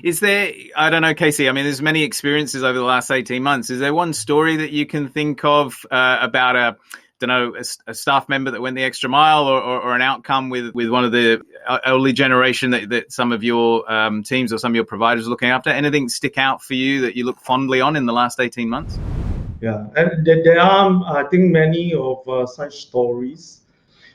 Is there, I don't know, Casey, I mean, there's many experiences over the last 18 months. Is there one story that you can think of about a staff member that went the extra mile, or an outcome with one of the elderly generation that some of your teams or some of your providers are looking after? Anything stick out for you that you look fondly on in the last 18 months? Yeah, and there are, I think, many of such stories.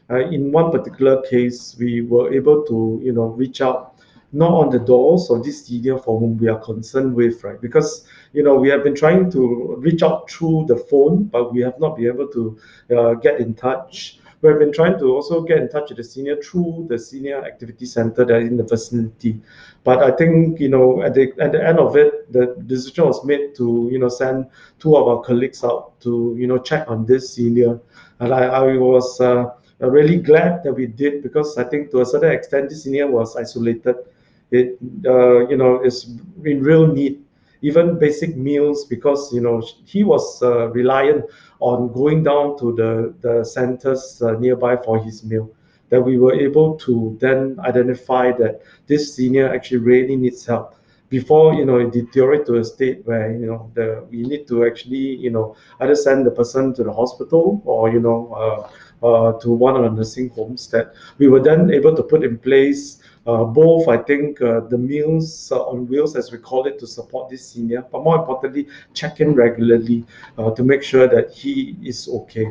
In one particular case, we were able to, reach out, knock on the doors of this senior for whom we are concerned with, right? Because, we have been trying to reach out through the phone, but we have not been able to get in touch. We have been trying to also get in touch with the senior through the senior activity center that is in the vicinity. But I think, at the end of it, the decision was made to, send two of our colleagues out to, check on this senior. And I was really glad that we did, because I think to a certain extent this senior was isolated. It is in real need, even basic meals, because he was reliant on going down to the centers nearby for his meal. That we were able to then identify that this senior actually really needs help before it deteriorates to a state where we need to actually either send the person to the hospital, or to one of the nursing homes. That we were then able to put in place both, I think, the meals on wheels, as we call it, to support this senior, but more importantly, check in regularly to make sure that he is okay.